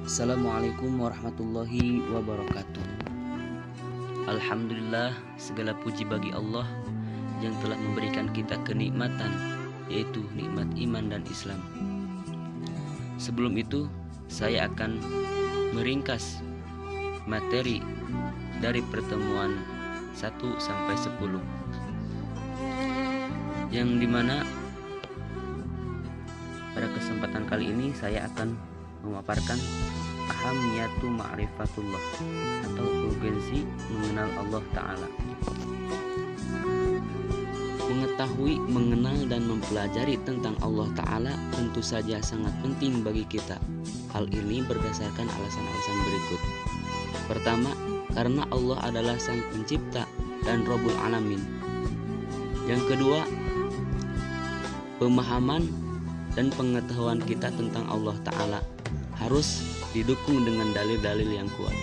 Assalamualaikum warahmatullahi wabarakatuh. Alhamdulillah, segala puji bagi Allah yang telah memberikan kita kenikmatan, yaitu nikmat iman dan Islam. Sebelum itu, saya akan meringkas materi dari pertemuan 1 sampai 10, yang dimana pada kesempatan kali ini saya akan memaparkan ahamiyatu ma'rifatullah atau urgensi mengenal Allah Ta'ala. Mengetahui, mengenal, dan mempelajari tentang Allah Ta'ala tentu saja sangat penting bagi kita. Hal ini berdasarkan alasan-alasan berikut. Pertama, karena Allah adalah Sang Pencipta dan Rabbul Alamin. Yang kedua, pemahaman dan pengetahuan kita tentang Allah Ta'ala harus didukung dengan dalil-dalil yang kuat.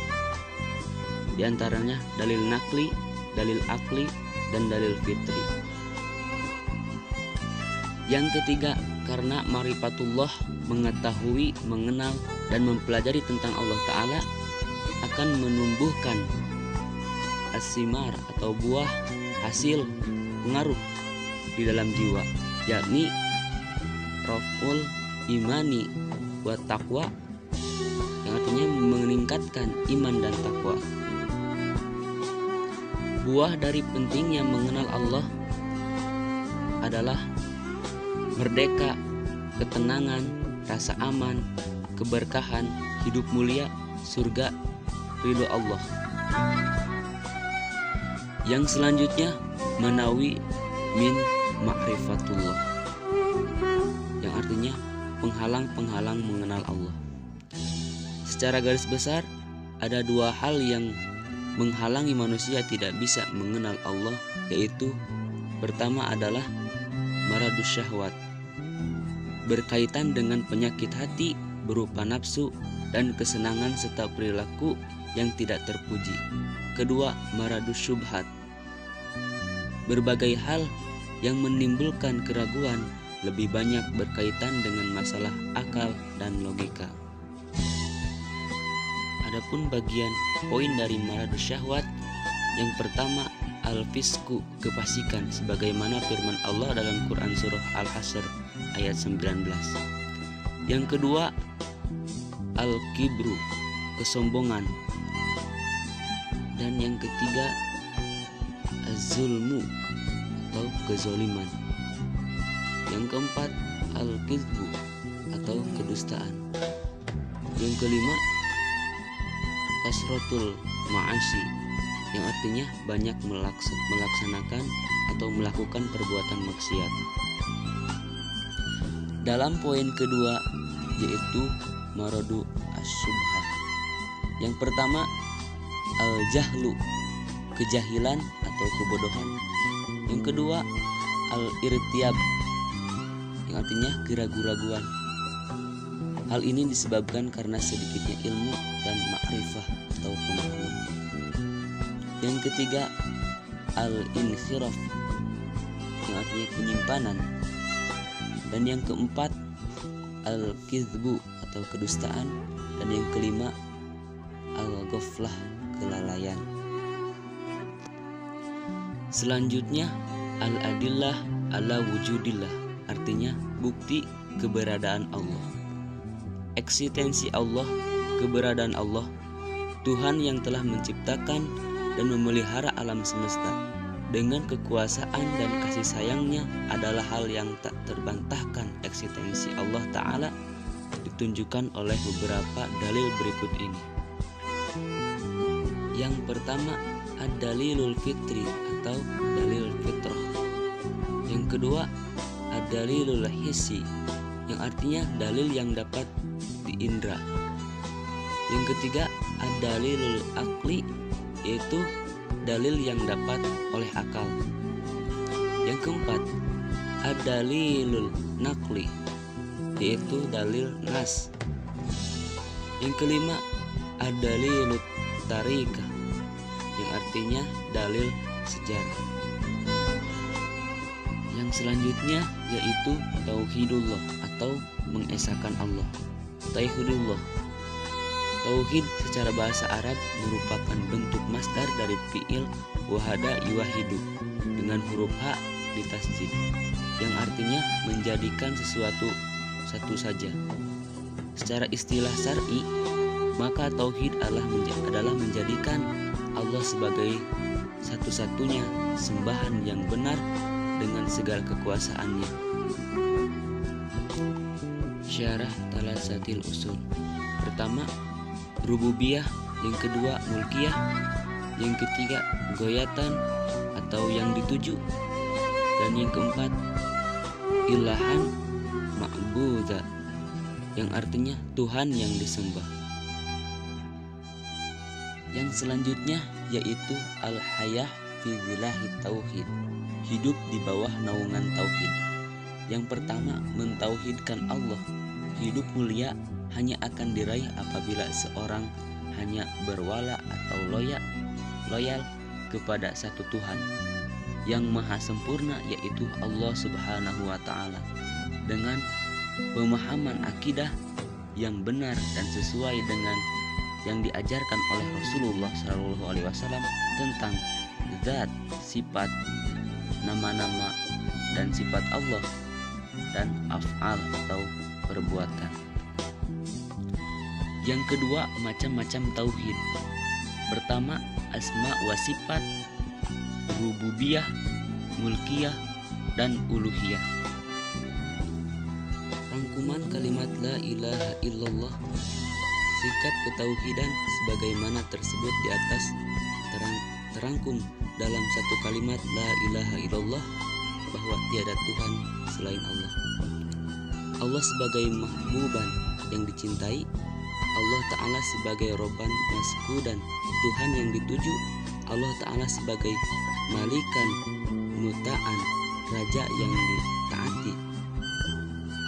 Di antaranya dalil nakli, dalil akli, dan dalil fitri. Yang ketiga, karena ma'rifatullah, mengetahui, mengenal, dan mempelajari tentang Allah Ta'ala akan menumbuhkan asimar atau buah, hasil, pengaruh di dalam jiwa, yakni raf'ul imani wa taqwa, yang artinya meningkatkan iman dan takwa. Buah dari pentingnya mengenal Allah adalah merdeka, ketenangan, rasa aman, keberkahan, hidup mulia, surga, ridho Allah. Yang selanjutnya, manawi min ma'rifatullah, yang artinya penghalang-penghalang mengenal Allah. Secara garis besar, ada dua hal yang menghalangi manusia tidak bisa mengenal Allah, yaitu pertama adalah maradus syahwat, berkaitan dengan penyakit hati berupa nafsu dan kesenangan serta perilaku yang tidak terpuji. Kedua, maradus syubhat, berbagai hal yang menimbulkan keraguan, lebih banyak berkaitan dengan masalah akal dan logika. Adapun bagian poin dari maradus syahwat, yang pertama al-fisku, kefasikan, sebagaimana firman Allah dalam Quran surah Al-Hasr ayat 19. Yang kedua al-kibru, kesombongan. Dan yang ketiga az-zulmu atau kezoliman. Yang keempat al-kizbu atau kedustaan. Yang kelima kasratul ma'asi, yang artinya banyak melaksanakan atau melakukan perbuatan maksiat. Dalam poin kedua, yaitu maradu as-subhah. Yang pertama al-jahlu, kejahilan atau kebodohan. Yang kedua al-irtiyab, yang artinya keraguan-raguan. Hal ini disebabkan karena sedikitnya ilmu dan makrifah atau pemahaman. Yang ketiga al-inkhiraf, yang artinya penyimpanan. Dan yang keempat al-kizbu atau kedustaan. Dan yang kelima al-ghaflah, kelalaian. Selanjutnya al-adillah ala wujudillah, artinya bukti keberadaan Allah. Eksistensi Allah, keberadaan Allah, Tuhan yang telah menciptakan dan memelihara alam semesta dengan kekuasaan dan kasih sayangnya adalah hal yang tak terbantahkan. Eksistensi Allah Ta'ala ditunjukkan oleh beberapa dalil berikut ini. Yang pertama ad-dalilul fitri atau dalil fitrah. Yang kedua ad-dalilul hissi, yang artinya dalil yang dapat diindra. Yang ketiga ad-dalilul akli, yaitu dalil yang dapat oleh akal. Yang keempat ad-dalilul nakli, yaitu dalil nas. Yang kelima ad-dalilut tarikah, yang artinya dalil sejarah. Yang selanjutnya yaitu tauhidullah atau mengesahkan Allah. Tauhidullah Tauhid secara bahasa Arab merupakan bentuk masdar dari fi'il wahada yuwahidu dengan huruf H ditasdid, yang artinya menjadikan sesuatu satu saja. Secara istilah syar'i, maka tauhid adalah menjadikan Allah sebagai satu-satunya sembahan yang benar dengan segala kekuasaannya. Syarah Thalatsatil Usul. Pertama, rububiyah, yang kedua mulkiyah, yang ketiga goyatan atau yang dituju, dan yang keempat ilahan ma'buda, yang artinya Tuhan yang disembah. Yang selanjutnya yaitu al-hayah fi zilahi tauhid, hidup di bawah naungan tauhid. Yang pertama, mentauhidkan Allah. Hidup mulia hanya akan diraih apabila seorang hanya berwala atau loyal kepada satu Tuhan yang maha sempurna, yaitu Allah Subhanahu wa Ta'ala, dengan pemahaman akidah yang benar dan sesuai dengan yang diajarkan oleh Rasulullah SAW tentang zat, sifat, nama-nama dan sifat Allah, dan af'al atau perbuatan. Yang kedua, macam-macam tauhid. Pertama, asma wa sifat, rububiyah, mulkiyah, dan uluhiyah. Rangkuman kalimat la ilaha illallah, sikap ketauhidan sebagaimana tersebut di atas terangkum dalam satu kalimat la ilaha illallah, bahwa tiada Tuhan selain Allah. Allah sebagai mahbuban yang dicintai, Allah Ta'ala sebagai Robban maskudan, Tuhan yang dituju, Allah Ta'ala sebagai malikan muta'an, raja yang ditaati,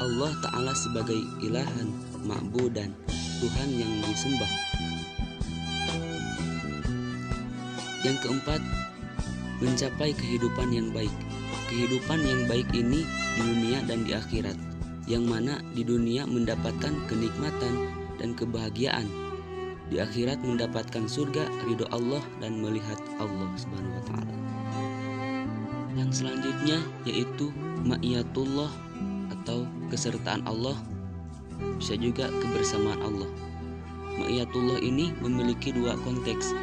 Allah Ta'ala sebagai ilahan ma'budan, Tuhan yang disembah. Yang keempat, mencapai kehidupan yang baik. Kehidupan yang baik ini di dunia dan di akhirat, yang mana di dunia mendapatkan kenikmatan dan kebahagiaan, di akhirat mendapatkan surga, ridho Allah, dan melihat Allah Subhanahu wa Ta'ala. Yang selanjutnya yaitu ma'iyatullah atau kesertaan Allah, bisa juga kebersamaan Allah. Ma'iyatullah ini memiliki dua konteks,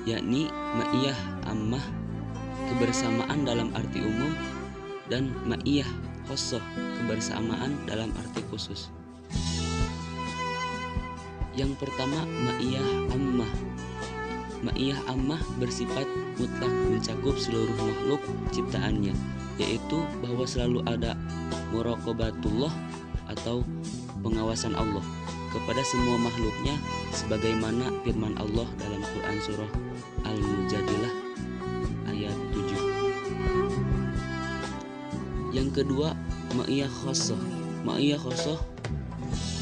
yakni ma'iyah ammah, kebersamaan dalam arti umum, dan ma'iyah khosoh, kebersamaan dalam arti khusus. Yang pertama, ma'iyah ammah. Ma'iyah ammah bersifat mutlak, mencakup seluruh makhluk ciptaannya, yaitu bahwa selalu ada muraqabatullah atau pengawasan Allah kepada semua makhluknya, sebagaimana firman Allah dalam Quran surah Al-Mujadilah ayat 7. Yang kedua, ma'iyah khosoh. Ma'iyah khosoh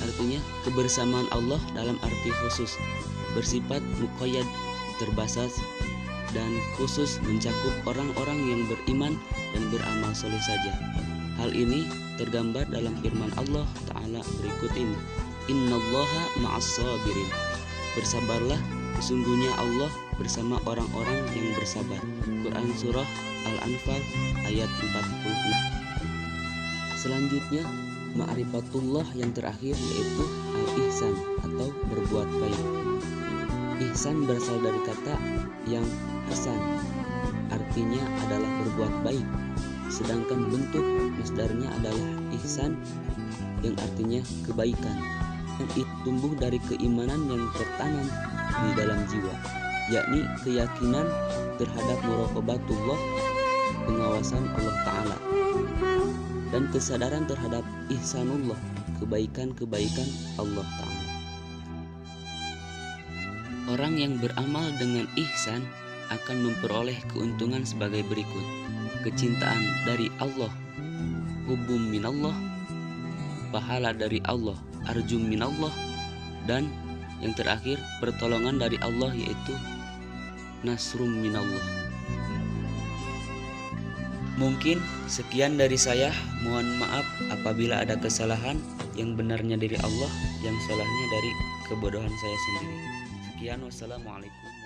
artinya kebersamaan Allah dalam arti khusus, bersifat muqayyad, terbatas dan khusus, mencakup orang-orang yang beriman dan beramal soleh saja. Hal ini tergambar dalam firman Allah Ta'ala berikut ini, innallaha ma'as-sabirin, bersabarlah, sesungguhnya Allah bersama orang-orang yang bersabar. Quran surah Al-Anfal ayat 46. Selanjutnya, ma'rifatullah yang terakhir yaitu al-ihsan atau berbuat baik. Ihsan berasal dari kata yang hasan, artinya adalah berbuat baik, sedangkan bentuk masdarnya adalah ihsan yang artinya kebaikan, dan itu tumbuh dari keimanan yang tertanam di dalam jiwa, yakni keyakinan terhadap muraqabatullah, pengawasan Allah Ta'ala, dan kesadaran terhadap ihsanullah, kebaikan-kebaikan Allah Ta'ala. Orang yang beramal dengan ihsan akan memperoleh keuntungan sebagai berikut: kecintaan dari Allah, hubum minallah, pahala dari Allah, arjum minallah, dan yang terakhir pertolongan dari Allah yaitu nasrum minallah. Mungkin sekian dari saya, mohon maaf apabila ada kesalahan. Yang benarnya dari Allah, yang salahnya dari kebodohan saya sendiri. Sekian, wassalamualaikum.